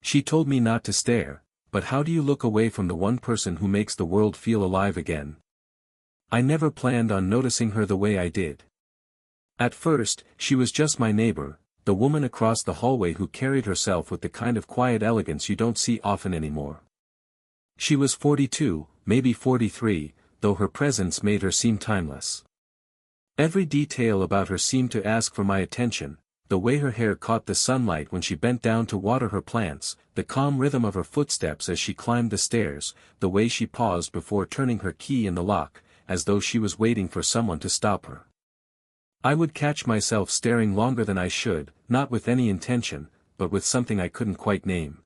She told me not to stare, but how do you look away from the one person who makes the world feel alive again? I never planned on noticing her the way I did. At first, she was just my neighbor, the woman across the hallway who carried herself with the kind of quiet elegance you don't see often anymore. She was 42, maybe 43, though her presence made her seem timeless. Every detail about her seemed to ask for my attention, the way her hair caught the sunlight when she bent down to water her plants, the calm rhythm of her footsteps as she climbed the stairs, the way she paused before turning her key in the lock, as though she was waiting for someone to stop her. I would catch myself staring longer than I should, not with any intention, but with something I couldn't quite name.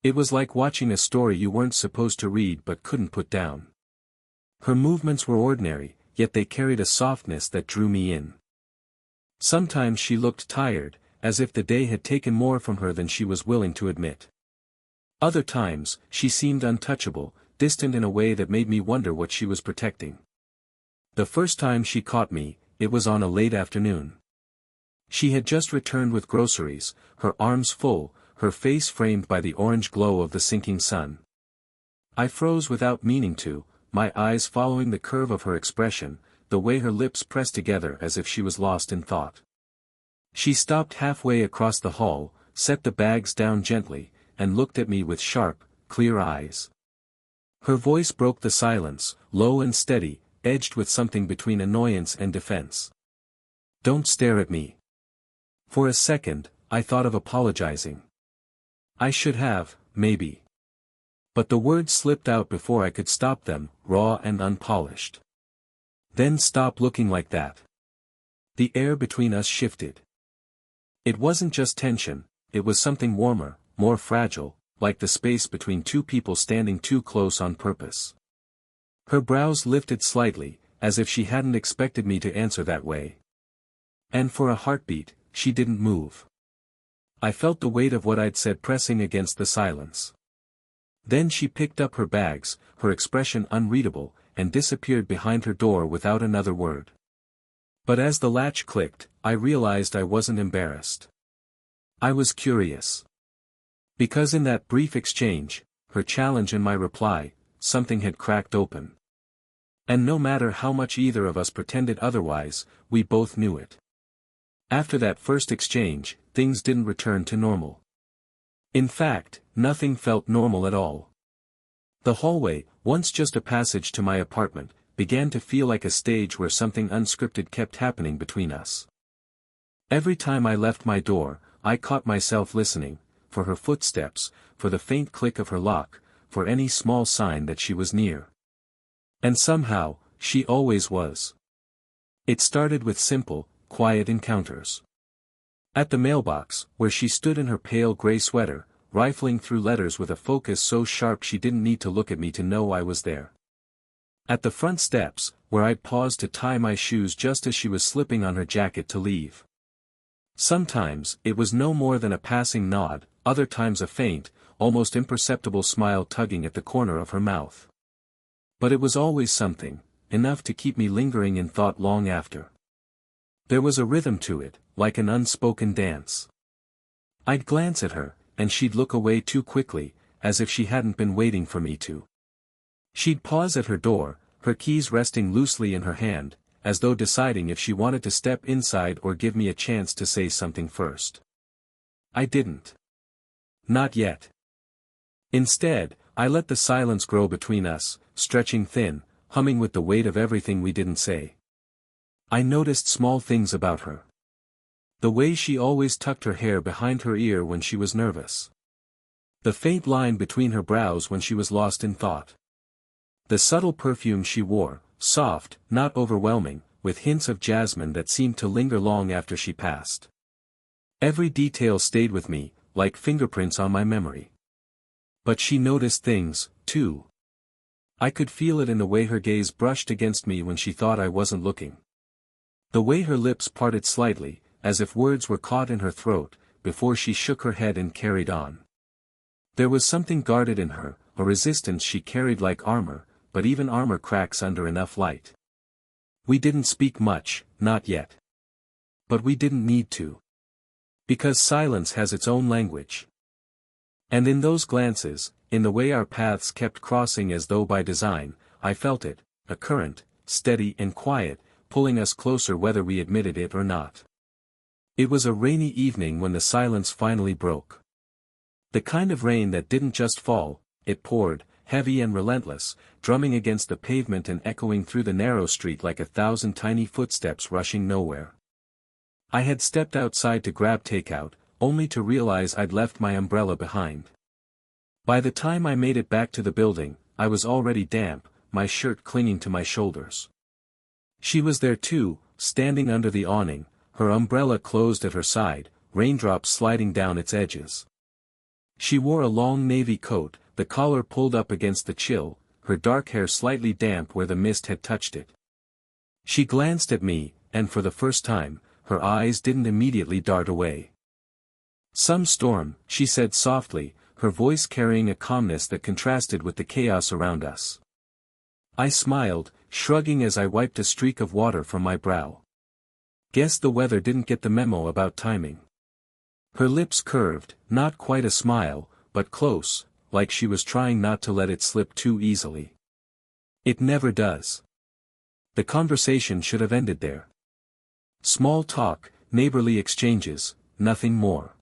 It was like watching a story you weren't supposed to read but couldn't put down. Her movements were ordinary, yet they carried a softness that drew me in. Sometimes she looked tired, as if the day had taken more from her than she was willing to admit. Other times, she seemed untouchable, distant in a way that made me wonder what she was protecting. The first time she caught me, it was on a late afternoon. She had just returned with groceries, her arms full, her face framed by the orange glow of the sinking sun. I froze without meaning to, my eyes following the curve of her expression, the way her lips pressed together as if she was lost in thought. She stopped halfway across the hall, set the bags down gently, and looked at me with sharp, clear eyes. Her voice broke the silence, low and steady, edged with something between annoyance and defense. "Don't stare at me." For a second, I thought of apologizing. I should have, maybe. But the words slipped out before I could stop them, raw and unpolished. "Then stop looking like that." The air between us shifted. It wasn't just tension, it was something warmer, more fragile, like the space between two people standing too close on purpose. Her brows lifted slightly, as if she hadn't expected me to answer that way. And for a heartbeat, she didn't move. I felt the weight of what I'd said pressing against the silence. Then she picked up her bags, her expression unreadable, and disappeared behind her door without another word. But as the latch clicked, I realized I wasn't embarrassed. I was curious. Because in that brief exchange, her challenge and my reply, something had cracked open. And no matter how much either of us pretended otherwise, we both knew it. After that first exchange, things didn't return to normal. In fact, nothing felt normal at all. The hallway, once just a passage to my apartment, began to feel like a stage where something unscripted kept happening between us. Every time I left my door, I caught myself listening, for her footsteps, for the faint click of her lock, for any small sign that she was near. And somehow, she always was. It started with simple, quiet encounters. At the mailbox, where she stood in her pale gray sweater, rifling through letters with a focus so sharp she didn't need to look at me to know I was there. At the front steps, where I'd paused to tie my shoes just as she was slipping on her jacket to leave. Sometimes, it was no more than a passing nod, other times a faint, almost imperceptible smile tugging at the corner of her mouth. But it was always something, enough to keep me lingering in thought long after. There was a rhythm to it, like an unspoken dance. I'd glance at her, and she'd look away too quickly, as if she hadn't been waiting for me to. She'd pause at her door, her keys resting loosely in her hand, as though deciding if she wanted to step inside or give me a chance to say something first. I didn't. Not yet. Instead, I let the silence grow between us, stretching thin, humming with the weight of everything we didn't say. I noticed small things about her. The way she always tucked her hair behind her ear when she was nervous. The faint line between her brows when she was lost in thought. The subtle perfume she wore, soft, not overwhelming, with hints of jasmine that seemed to linger long after she passed. Every detail stayed with me, like fingerprints on my memory. But she noticed things, too. I could feel it in the way her gaze brushed against me when she thought I wasn't looking. The way her lips parted slightly, as if words were caught in her throat, before she shook her head and carried on. There was something guarded in her, a resistance she carried like armor, but even armor cracks under enough light. We didn't speak much, not yet. But we didn't need to. Because silence has its own language. And in those glances, in the way our paths kept crossing as though by design, I felt it, a current, steady and quiet, pulling us closer whether we admitted it or not. It was a rainy evening when the silence finally broke. The kind of rain that didn't just fall, it poured, heavy and relentless, drumming against the pavement and echoing through the narrow street like 1,000 tiny footsteps rushing nowhere. I had stepped outside to grab takeout, only to realize I'd left my umbrella behind. By the time I made it back to the building, I was already damp, my shirt clinging to my shoulders. She was there too, standing under the awning, her umbrella closed at her side, raindrops sliding down its edges. She wore a long navy coat, the collar pulled up against the chill, her dark hair slightly damp where the mist had touched it. She glanced at me, and for the first time, her eyes didn't immediately dart away. "Some storm," she said softly, her voice carrying a calmness that contrasted with the chaos around us. I smiled, shrugging as I wiped a streak of water from my brow. Guess the weather didn't get the memo about timing. Her lips curved, not quite a smile, but close, like she was trying not to let it slip too easily. It never does. The conversation should have ended there. Small talk, neighborly exchanges, nothing more.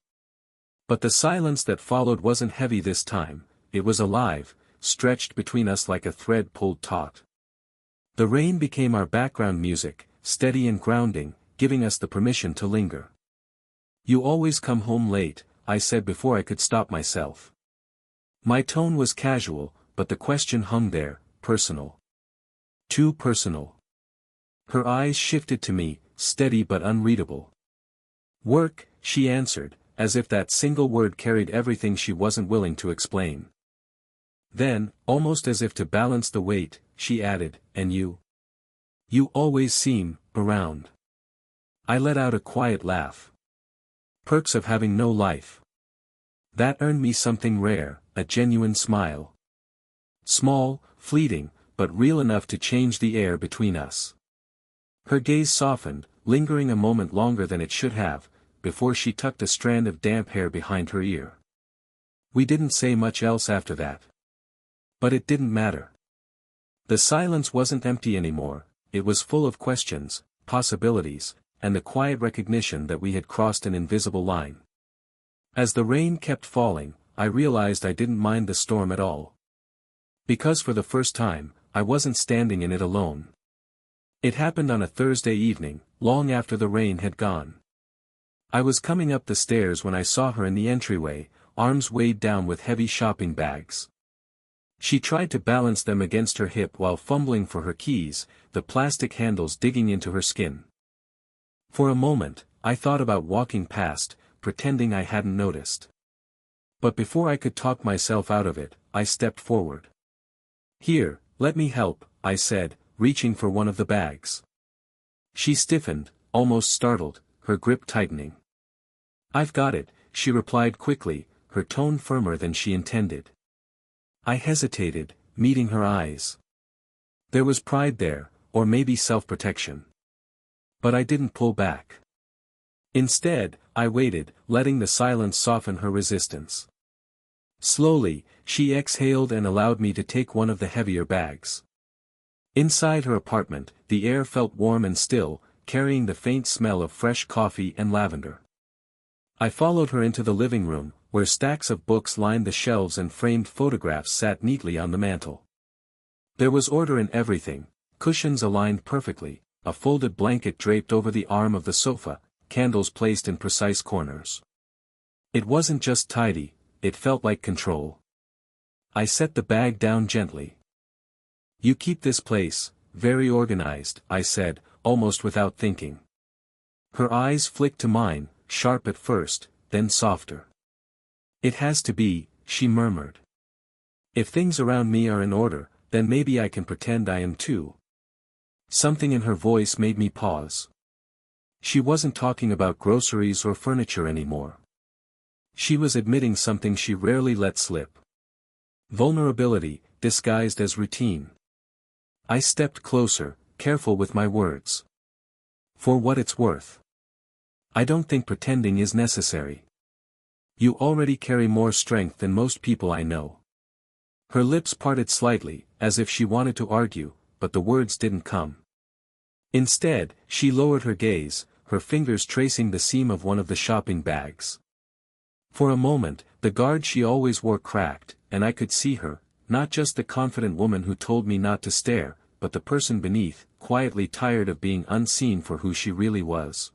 But the silence that followed wasn't heavy this time, it was alive, stretched between us like a thread pulled taut. The rain became our background music, steady and grounding, giving us the permission to linger. "You always come home late," I said before I could stop myself. My tone was casual, but the question hung there, personal. Too personal. Her eyes shifted to me, steady but unreadable. "Work," she answered, as if that single word carried everything she wasn't willing to explain. Then, almost as if to balance the weight, she added, "And you? You always seem around." I let out a quiet laugh. Perks of having no life. That earned me something rare, a genuine smile. Small, fleeting, but real enough to change the air between us. Her gaze softened, lingering a moment longer than it should have, before she tucked a strand of damp hair behind her ear. We didn't say much else after that. But it didn't matter. The silence wasn't empty anymore, it was full of questions, possibilities, and the quiet recognition that we had crossed an invisible line. As the rain kept falling, I realized I didn't mind the storm at all. Because for the first time, I wasn't standing in it alone. It happened on a Thursday evening, long after the rain had gone. I was coming up the stairs when I saw her in the entryway, arms weighed down with heavy shopping bags. She tried to balance them against her hip while fumbling for her keys, the plastic handles digging into her skin. For a moment, I thought about walking past, pretending I hadn't noticed. But before I could talk myself out of it, I stepped forward. "Here, let me help," I said, reaching for one of the bags. She stiffened, almost startled, her grip tightening. "I've got it," she replied quickly, her tone firmer than she intended. I hesitated, meeting her eyes. There was pride there, or maybe self-protection. But I didn't pull back. Instead, I waited, letting the silence soften her resistance. Slowly, she exhaled and allowed me to take one of the heavier bags. Inside her apartment, the air felt warm and still, carrying the faint smell of fresh coffee and lavender. I followed her into the living room, where stacks of books lined the shelves and framed photographs sat neatly on the mantel. There was order in everything, cushions aligned perfectly, a folded blanket draped over the arm of the sofa, candles placed in precise corners. It wasn't just tidy, it felt like control. I set the bag down gently. "You keep this place very organized," I said, almost without thinking. Her eyes flicked to mine, sharp at first, then softer. "It has to be," she murmured. "If things around me are in order, then maybe I can pretend I am too." Something in her voice made me pause. She wasn't talking about groceries or furniture anymore. She was admitting something she rarely let slip. Vulnerability, disguised as routine. I stepped closer, careful with my words. "For what it's worth. I don't think pretending is necessary. You already carry more strength than most people I know. Her lips parted slightly, as if she wanted to argue, but the words didn't come. Instead, she lowered her gaze, her fingers tracing the seam of one of the shopping bags. For a moment, the guard she always wore cracked, and I could see her, not just the confident woman who told me not to stare, but the person beneath, quietly tired of being unseen for who she really was.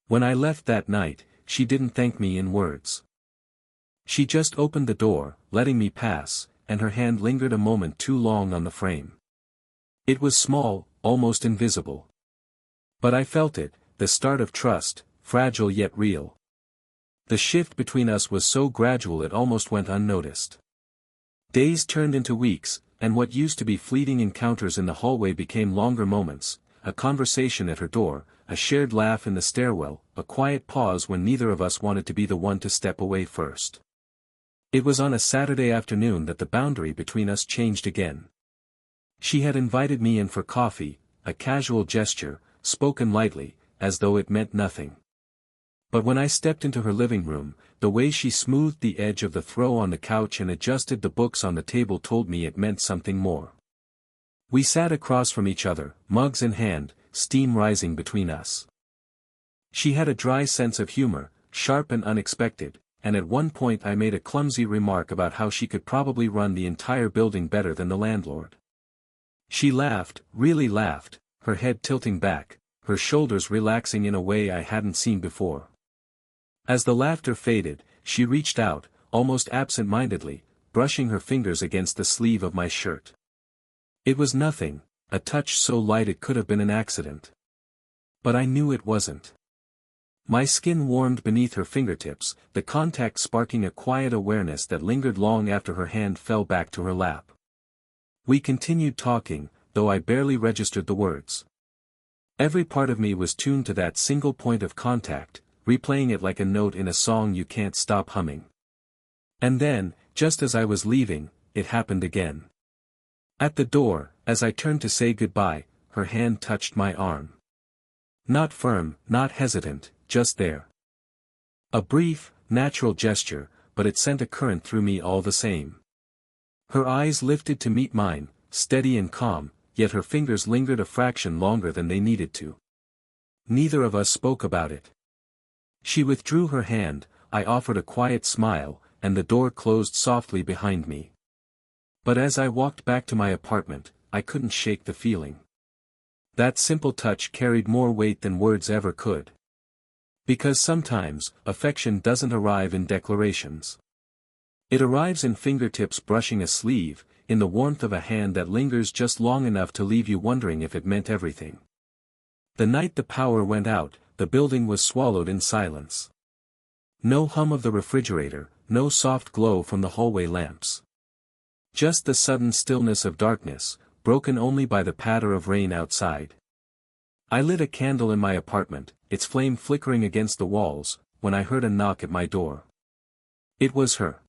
When I left that night, she didn't thank me in words. She just opened the door, letting me pass, and her hand lingered a moment too long on the frame. It was small, almost invisible. But I felt it, the start of trust, fragile yet real. The shift between us was so gradual it almost went unnoticed. Days turned into weeks, and what used to be fleeting encounters in the hallway became longer moments, a conversation at her door, a shared laugh in the stairwell, a quiet pause when neither of us wanted to be the one to step away first. It was on a Saturday afternoon that the boundary between us changed again. She had invited me in for coffee, a casual gesture, spoken lightly, as though it meant nothing. But when I stepped into her living room, the way she smoothed the edge of the throw on the couch and adjusted the books on the table told me it meant something more. We sat across from each other, mugs in hand, steam rising between us. She had a dry sense of humor, sharp and unexpected, and at one point I made a clumsy remark about how she could probably run the entire building better than the landlord. She laughed, really laughed, her head tilting back, her shoulders relaxing in a way I hadn't seen before. As the laughter faded, she reached out, almost absent-mindedly, brushing her fingers against the sleeve of my shirt. It was nothing, a touch so light it could have been an accident. But I knew it wasn't. My skin warmed beneath her fingertips, the contact sparking a quiet awareness that lingered long after her hand fell back to her lap. We continued talking, though I barely registered the words. Every part of me was tuned to that single point of contact, replaying it like a note in a song you can't stop humming. And then, just as I was leaving, it happened again. At the door, as I turned to say goodbye, her hand touched my arm. Not firm, not hesitant, just there. A brief, natural gesture, but it sent a current through me all the same. Her eyes lifted to meet mine, steady and calm, yet her fingers lingered a fraction longer than they needed to. Neither of us spoke about it. She withdrew her hand, I offered a quiet smile, and the door closed softly behind me. But as I walked back to my apartment, I couldn't shake the feeling. That simple touch carried more weight than words ever could. Because sometimes, affection doesn't arrive in declarations. It arrives in fingertips brushing a sleeve, in the warmth of a hand that lingers just long enough to leave you wondering if it meant everything. The night the power went out, the building was swallowed in silence. No hum of the refrigerator, no soft glow from the hallway lamps. Just the sudden stillness of darkness, broken only by the patter of rain outside. I lit a candle in my apartment, its flame flickering against the walls, when I heard a knock at my door. It was her.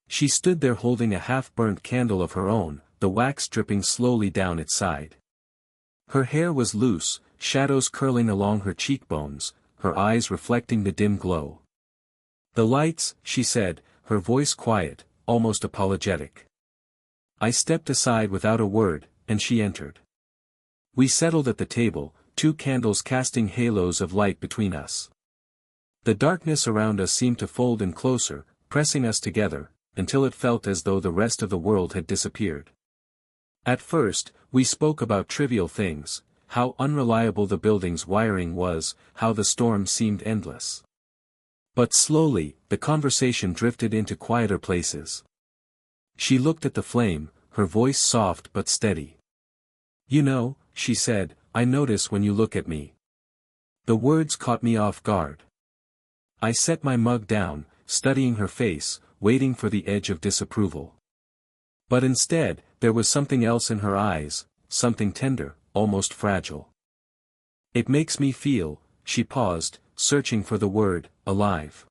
She stood there holding a half-burnt candle of her own, the wax dripping slowly down its side. Her hair was loose, shadows curling along her cheekbones, her eyes reflecting the dim glow. "The lights," she said, her voice quiet, almost apologetic. I stepped aside without a word, and she entered. We settled at the table, two candles casting halos of light between us. The darkness around us seemed to fold in closer, pressing us together, until it felt as though the rest of the world had disappeared. At first, we spoke about trivial things, how unreliable the building's wiring was, how the storm seemed endless. But slowly, the conversation drifted into quieter places. She looked at the flame, her voice soft but steady. "You know," she said, "I notice when you look at me." The words caught me off guard. I set my mug down, studying her face, waiting for the edge of disapproval. But instead, there was something else in her eyes, something tender, almost fragile. "It makes me feel," she paused, searching for the word, "alive."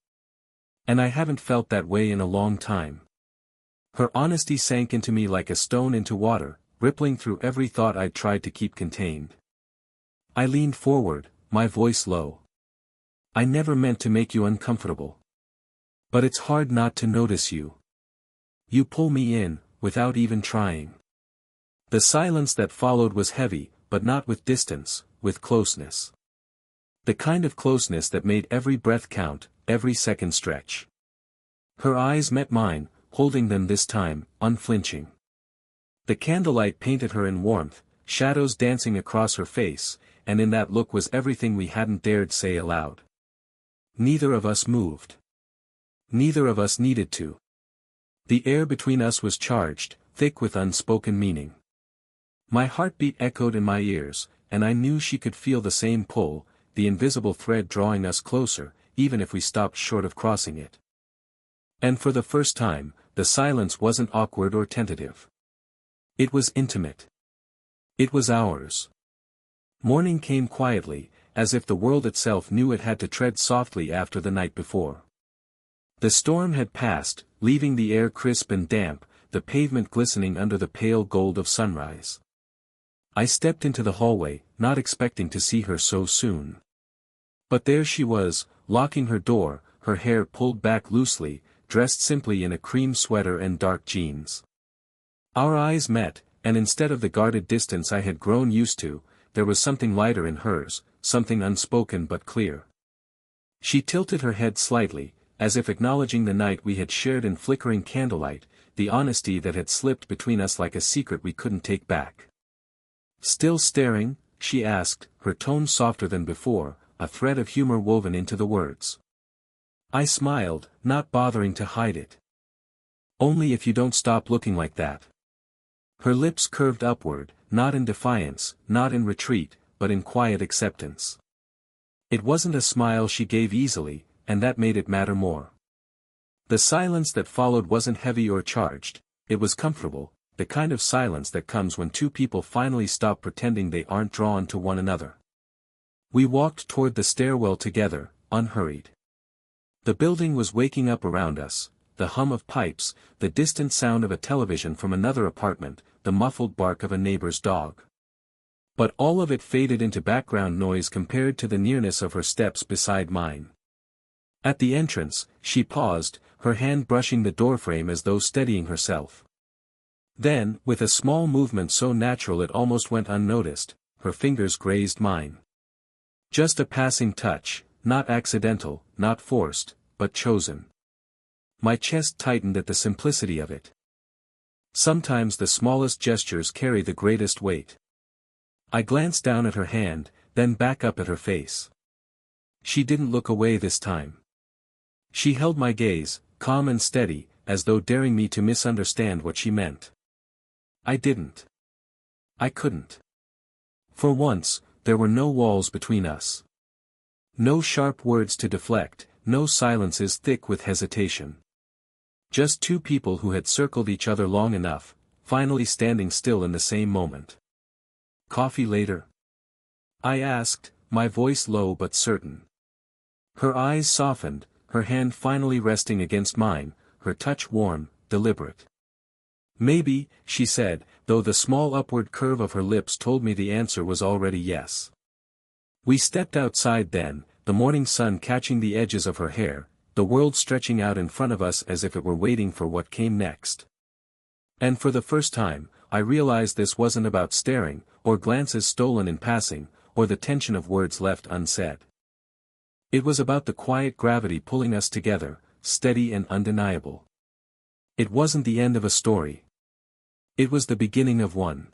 And I haven't felt that way in a long time. Her honesty sank into me like a stone into water, rippling through every thought I'd tried to keep contained. I leaned forward, my voice low. "I never meant to make you uncomfortable. But it's hard not to notice you. You pull me in, without even trying. The silence that followed was heavy, but not with distance, with closeness. The kind of closeness that made every breath count, every second stretch. Her eyes met mine, holding them this time, unflinching. The candlelight painted her in warmth, shadows dancing across her face, and in that look was everything we hadn't dared say aloud. Neither of us moved. Neither of us needed to. The air between us was charged, thick with unspoken meaning. My heartbeat echoed in my ears, and I knew she could feel the same pull, the invisible thread drawing us closer, even if we stopped short of crossing it. And for the first time, the silence wasn't awkward or tentative. It was intimate. It was ours. Morning came quietly, as if the world itself knew it had to tread softly after the night before. The storm had passed, leaving the air crisp and damp, the pavement glistening under the pale gold of sunrise. I stepped into the hallway, not expecting to see her so soon. But there she was, locking her door, her hair pulled back loosely, dressed simply in a cream sweater and dark jeans. Our eyes met, and instead of the guarded distance I had grown used to, there was something lighter in hers, something unspoken but clear. She tilted her head slightly, as if acknowledging the night we had shared in flickering candlelight, the honesty that had slipped between us like a secret we couldn't take back. Still staring, she asked, her tone softer than before, a thread of humor woven into the words. I smiled, not bothering to hide it. Only if you don't stop looking like that. Her lips curved upward, not in defiance, not in retreat, but in quiet acceptance. It wasn't a smile she gave easily, and that made it matter more. The silence that followed wasn't heavy or charged, it was comfortable, the kind of silence that comes when two people finally stop pretending they aren't drawn to one another. We walked toward the stairwell together, unhurried. The building was waking up around us, the hum of pipes, the distant sound of a television from another apartment, the muffled bark of a neighbor's dog. But all of it faded into background noise compared to the nearness of her steps beside mine. At the entrance, she paused, her hand brushing the doorframe as though steadying herself. Then, with a small movement so natural it almost went unnoticed, her fingers grazed mine. Just a passing touch, not accidental, not forced, but chosen. My chest tightened at the simplicity of it. Sometimes the smallest gestures carry the greatest weight. I glanced down at her hand, then back up at her face. She didn't look away this time. She held my gaze, calm and steady, as though daring me to misunderstand what she meant. I didn't. I couldn't. For once, there were no walls between us. No sharp words to deflect, no silences thick with hesitation. Just two people who had circled each other long enough, finally standing still in the same moment. Coffee later? I asked, my voice low but certain. Her eyes softened, her hand finally resting against mine, her touch warm, deliberate. Maybe, she said, though the small upward curve of her lips told me the answer was already yes. We stepped outside then, the morning sun catching the edges of her hair, the world stretching out in front of us as if it were waiting for what came next. And for the first time, I realized this wasn't about staring, or glances stolen in passing, or the tension of words left unsaid. It was about the quiet gravity pulling us together, steady and undeniable. It wasn't the end of a story. It was the beginning of one.